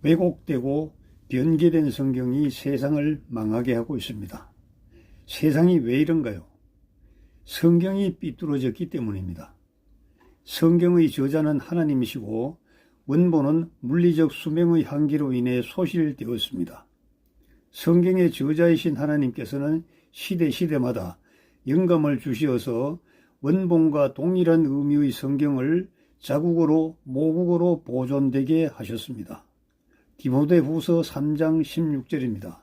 왜곡되고 변개된 성경이 세상을 망하게 하고 있습니다. 세상이 왜 이런가요? 성경이 삐뚤어졌기 때문입니다. 성경의 저자는 하나님이시고 원본은 물리적 수명의 한계로 인해 소실되었습니다. 성경의 저자이신 하나님께서는 시대마다 영감을 주시어서 원본과 동일한 의미의 성경을 자국어로 모국어로 보존되게 하셨습니다. 디모데후서 3장 16절입니다.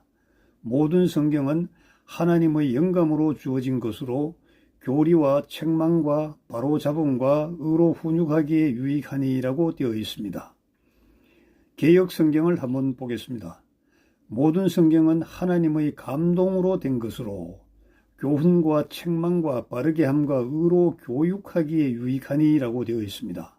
모든 성경은 하나님의 영감으로 주어진 것으로 교리와 책망과 바로잡음과 의로 훈육하기에 유익하니라고 되어 있습니다. 개역 성경을 한번 보겠습니다. 모든 성경은 하나님의 감동으로 된 것으로 교훈과 책망과 바르게 함과 의로 교육하기에 유익하니라고 되어 있습니다.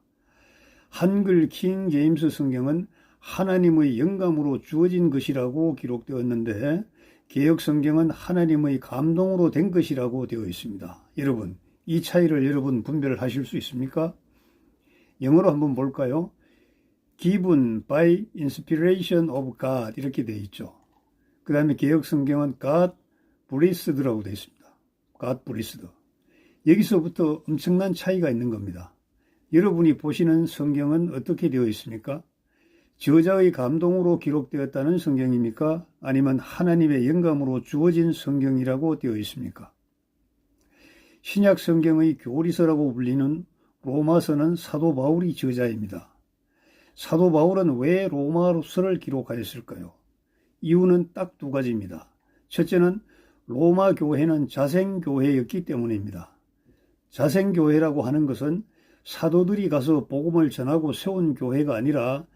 한글 킹 제임스 성경은 하나님의 영감으로 주어진 것이라고 기록되었는데 개역 성경은 하나님의 감동으로 된 것이라고 되어 있습니다. 여러분, 이 차이를 여러분 분별하실 수 있습니까? 영어로 한번 볼까요? Given by inspiration of God 이렇게 되어 있죠. 그 다음에 개역 성경은 God breathed라고 되어 있습니다. God breathed. 여기서부터 엄청난 차이가 있는 겁니다. 여러분이 보시는 성경은 어떻게 되어 있습니까? 저자의 감동으로 기록되었다는 성경입니까? 아니면 하나님의 영감으로 주어진 성경이라고 되어 있습니까? 신약 성경의 교리서라고 불리는 로마서는 사도 바울이 저자입니다. 사도 바울은 왜 로마서를 기록하였을까요? 이유는 딱 두 가지입니다. 첫째는 로마 교회는 자생교회였기 때문입니다. 자생교회라고 하는 것은 사도들이 가서 복음을 전하고 세운 교회가 아니라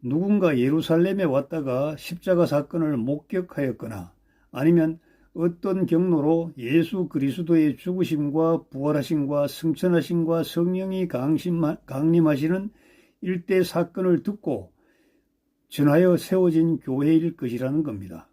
누군가 예루살렘에 왔다가 십자가 사건을 목격하였거나 아니면 어떤 경로로 예수 그리스도의 죽으심과 부활하심과 승천하심과 성령이 강림하시는 일대 사건을 듣고 전하여 세워진 교회일 것이라는 겁니다.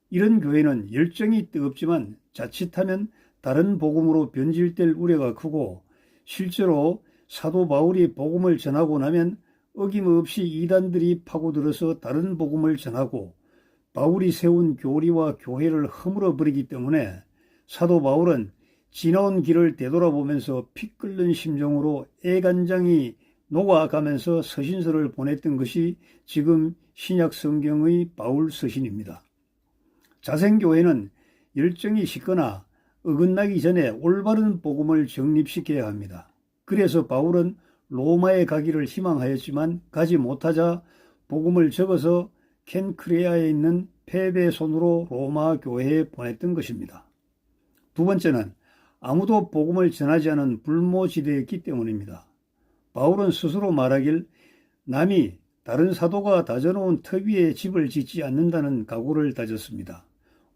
이런 교회는 열정이 뜨겁지만 자칫하면 다른 복음으로 변질될 우려가 크고 실제로 사도 바울이 복음을 전하고 나면 어김없이 이단들이 파고들어서 다른 복음을 전하고 바울이 세운 교리와 교회를 허물어 버리기 때문에 사도 바울은 지나온 길을 되돌아보면서 피 끓는 심정으로 애간장이 녹아가면서 서신서를 보냈던 것이 지금 신약 성경의 바울 서신입니다. 자생교회는 열정이 식거나 어긋나기 전에 올바른 복음을 정립시켜야 합니다. 그래서 바울은 로마에 가기를 희망하였지만 가지 못하자 복음을 적어서 켄크레아에 있는 페베 손으로 로마 교회에 보냈던 것입니다. 두 번째는 아무도 복음을 전하지 않은 불모지대였기 때문입니다. 바울은 스스로 말하길 남이 다른 사도가 다져놓은 터 위에 집을 짓지 않는다는 각오를 다졌습니다.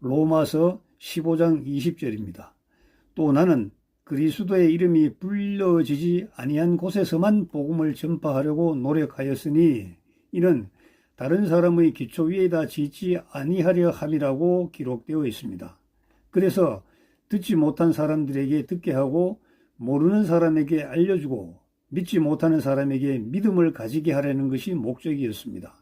로마서 15장 20절입니다. 또 나는 그리스도의 이름이 불려지지 아니한 곳에서만 복음을 전파하려고 노력하였으니 이는 다른 사람의 기초 위에다 짓지 아니하려 함이라고 기록되어 있습니다. 그래서 듣지 못한 사람들에게 듣게 하고 모르는 사람에게 알려주고 믿지 못하는 사람에게 믿음을 가지게 하려는 것이 목적이었습니다.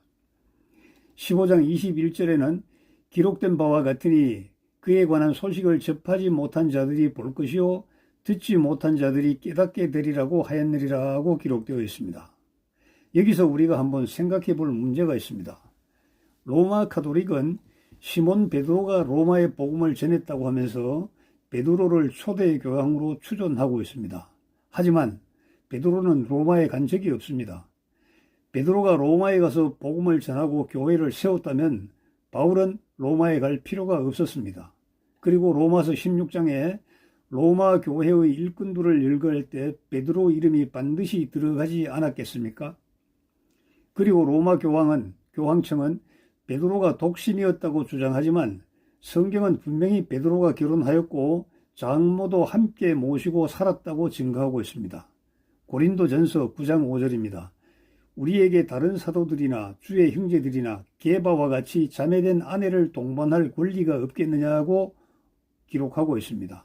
15장 21절에는 기록된 바와 같으니 그에 관한 소식을 접하지 못한 자들이 볼 것이요 듣지 못한 자들이 깨닫게 되리라고 하였느리라고 기록되어 있습니다. 여기서 우리가 한번 생각해 볼 문제가 있습니다. 로마 카톨릭은 시몬 베드로가 로마의 복음을 전했다고 하면서 베드로를 초대 교황으로 추존하고 있습니다. 하지만 베드로는 로마에 간 적이 없습니다. 베드로가 로마에 가서 복음을 전하고 교회를 세웠다면 바울은 로마에 갈 필요가 없었습니다. 그리고 로마서 16장에 로마 교회의 일꾼들을 열거할 때 베드로 이름이 반드시 들어가지 않았겠습니까? 그리고 로마 교황청은 베드로가 독신이었다고 주장하지만 성경은 분명히 베드로가 결혼하였고 장모도 함께 모시고 살았다고 증거하고 있습니다. 고린도전서 9장 5절입니다. 우리에게 다른 사도들이나 주의 형제들이나 게바와 같이 자매된 아내를 동반할 권리가 없겠느냐고 기록하고 있습니다.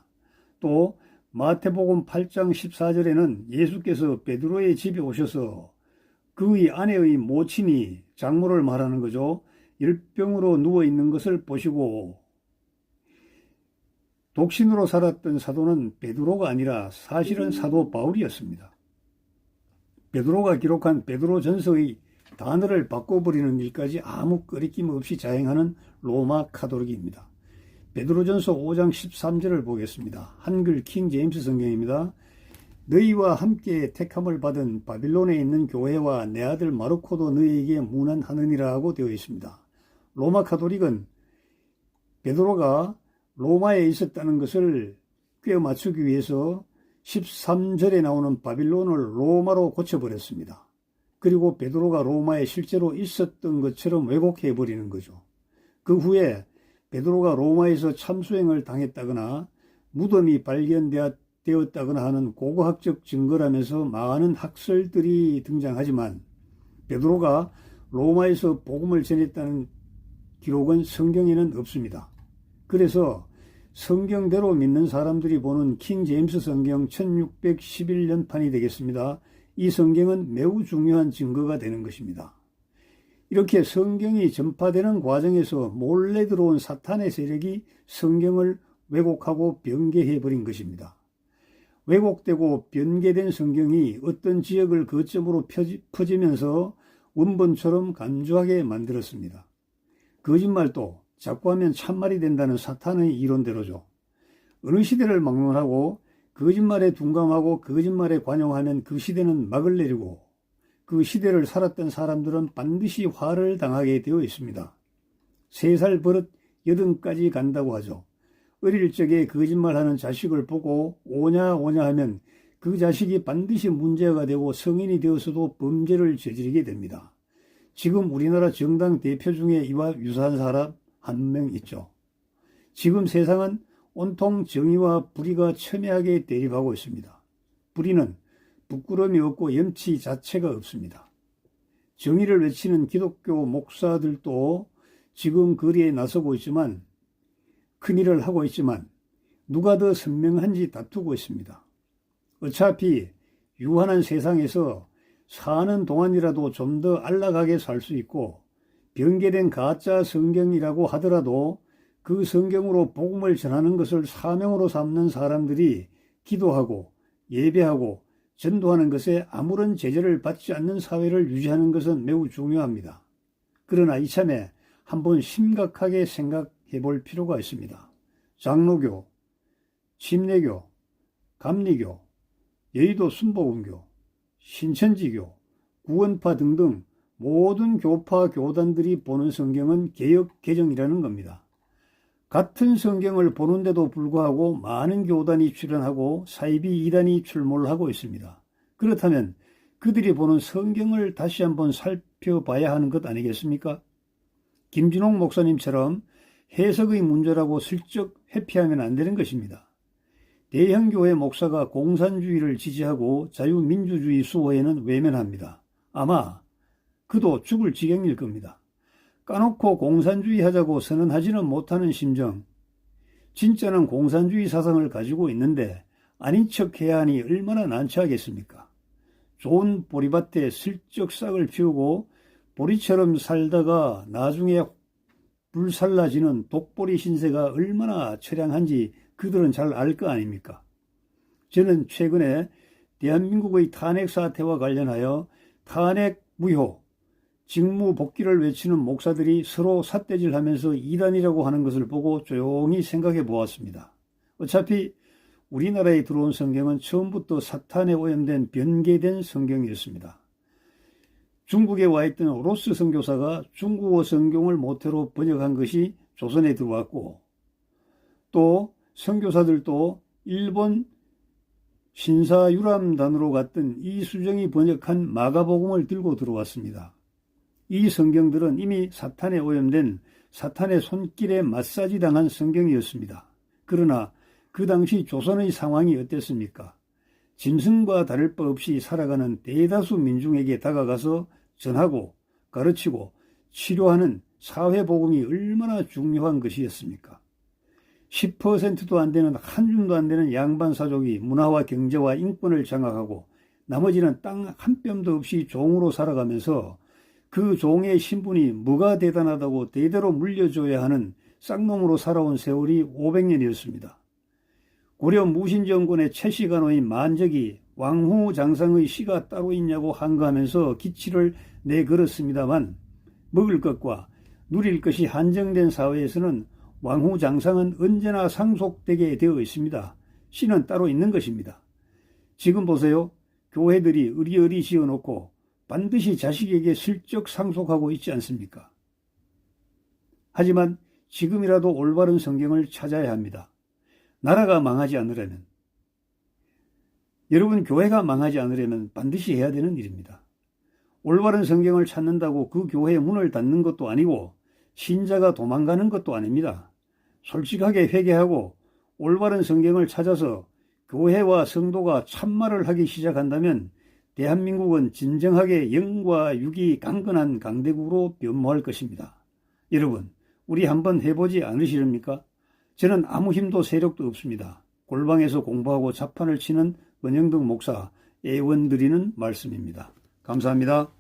또 마태복음 8장 14절에는 예수께서 베드로의 집에 오셔서 그의 아내의 모친이 장모를 말하는 거죠. 열병으로 누워있는 것을 보시고 독신으로 살았던 사도는 베드로가 아니라 사실은 사도 바울이었습니다. 베드로가 기록한 베드로전서의 단어를 바꿔버리는 일까지 아무 거리낌 없이 자행하는 로마 카톨릭입니다. 베드로전서 5장 13절을 보겠습니다. 한글 킹 제임스 성경입니다. 너희와 함께 택함을 받은 바빌론에 있는 교회와 내 아들 마르코도 너희에게 문안하느니라 하고 되어 있습니다. 로마 카톨릭은 베드로가 로마에 있었다는 것을 꿰어 맞추기 위해서 13절에 나오는 바빌론을 로마로 고쳐버렸습니다. 그리고 베드로가 로마에 실제로 있었던 것처럼 왜곡해버리는 거죠. 그 후에 베드로가 로마에서 참수행을 당했다거나 무덤이 발견되었다거나 하는 고고학적 증거라면서 많은 학설들이 등장하지만 베드로가 로마에서 복음을 전했다는 기록은 성경에는 없습니다. 그래서 성경대로 믿는 사람들이 보는 킹 제임스 성경 1611년판이 되겠습니다. 이 성경은 매우 중요한 증거가 되는 것입니다. 이렇게 성경이 전파되는 과정에서 몰래 들어온 사탄의 세력이 성경을 왜곡하고 변개해버린 것입니다. 왜곡되고 변개된 성경이 어떤 지역을 거점으로 퍼지면서 원본처럼 간주하게 만들었습니다. 거짓말도 자꾸 하면 참말이 된다는 사탄의 이론대로죠. 어느 시대를 막론하고 거짓말에 둔감하고 거짓말에 관용하면 그 시대는 막을 내리고 그 시대를 살았던 사람들은 반드시 화를 당하게 되어 있습니다. 3살 버릇 80까지 간다고 하죠. 어릴 적에 거짓말하는 자식을 보고 오냐 하면 그 자식이 반드시 문제가 되고 성인이 되어서도 범죄를 저지르게 됩니다. 지금 우리나라 정당 대표 중에 이와 유사한 사람 한 명 있죠. 지금 세상은 온통 정의와 불의가 첨예하게 대립하고 있습니다. 불의는 부끄러움이 없고 염치 자체가 없습니다. 정의를 외치는 기독교 목사들도 지금 거리에 나서고 있지만 큰일을 하고 있지만 누가 더 선명한지 다투고 있습니다. 어차피 유한한 세상에서 사는 동안이라도 좀 더 안락하게 살 수 있고 변개된 가짜 성경이라고 하더라도 그 성경으로 복음을 전하는 것을 사명으로 삼는 사람들이 기도하고 예배하고 전도하는 것에 아무런 제재를 받지 않는 사회를 유지하는 것은 매우 중요합니다. 그러나 이참에 한번 심각하게 생각해 볼 필요가 있습니다. 장로교, 침례교, 감리교, 여의도 순복음교, 신천지교, 구원파 등등 모든 교파 교단들이 보는 성경은 개역 개정이라는 겁니다. 같은 성경을 보는데도 불구하고 많은 교단이 출연하고 사이비 이단이 출몰을 하고 있습니다. 그렇다면 그들이 보는 성경을 다시 한번 살펴봐야 하는 것 아니겠습니까? 김진홍 목사님처럼 해석의 문제라고 슬쩍 회피하면 안 되는 것입니다. 대형교회 목사가 공산주의를 지지하고 자유민주주의 수호에는 외면합니다. 아마 그도 죽을 지경일 겁니다. 까놓고 공산주의 하자고 선언하지는 못하는 심정, 진짜는 공산주의 사상을 가지고 있는데 아닌 척해야 하니 얼마나 난처하겠습니까? 좋은 보리밭에 슬쩍 싹을 피우고 보리처럼 살다가 나중에 불살라지는 독보리 신세가 얼마나 처량한지 그들은 잘 알 거 아닙니까? 저는 최근에 대한민국의 탄핵 사태와 관련하여 탄핵 무효, 직무 복귀를 외치는 목사들이 서로 삿대질하면서 이단이라고 하는 것을 보고 조용히 생각해 보았습니다. 어차피 우리나라에 들어온 성경은 처음부터 사탄에 오염된 변개된 성경이었습니다. 중국에 와 있던 로스 선교사가 중국어 성경을 모태로 번역한 것이 조선에 들어왔고 또 선교사들도 일본 신사유람단으로 갔던 이수정이 번역한 마가복음을 들고 들어왔습니다. 이 성경들은 이미 사탄에 오염된 사탄의 손길에 마사지 당한 성경이었습니다. 그러나 그 당시 조선의 상황이 어땠습니까? 짐승과 다를 바 없이 살아가는 대다수 민중에게 다가가서 전하고 가르치고 치료하는 사회복음이 얼마나 중요한 것이었습니까? 10%도 안 되는 한 줌도 안 되는 양반사족이 문화와 경제와 인권을 장악하고 나머지는 땅 한 뼘도 없이 종으로 살아가면서 그 종의 신분이 뭐가 대단하다고 대대로 물려줘야 하는 쌍놈으로 살아온 세월이 500년이었습니다. 고려 무신정권의 최씨간호인 만적이 왕후장상의 시가 따로 있냐고 항거하면서 기치를 내걸었습니다만 먹을 것과 누릴 것이 한정된 사회에서는 왕후장상은 언제나 상속되게 되어 있습니다. 시는 따로 있는 것입니다. 지금 보세요. 교회들이 의리의리 지어놓고 반드시 자식에게 슬쩍 상속하고 있지 않습니까? 하지만 지금이라도 올바른 성경을 찾아야 합니다. 나라가 망하지 않으려면, 여러분 교회가 망하지 않으려면 반드시 해야 되는 일입니다. 올바른 성경을 찾는다고 그 교회의 문을 닫는 것도 아니고 신자가 도망가는 것도 아닙니다. 솔직하게 회개하고 올바른 성경을 찾아서 교회와 성도가 참말을 하기 시작한다면 대한민국은 진정하게 영과 육이 강건한 강대국으로 변모할 것입니다. 여러분, 우리 한번 해보지 않으시렵니까? 저는 아무 힘도 세력도 없습니다. 골방에서 공부하고 자판을 치는 원영덕 목사 애원드리는 말씀입니다. 감사합니다.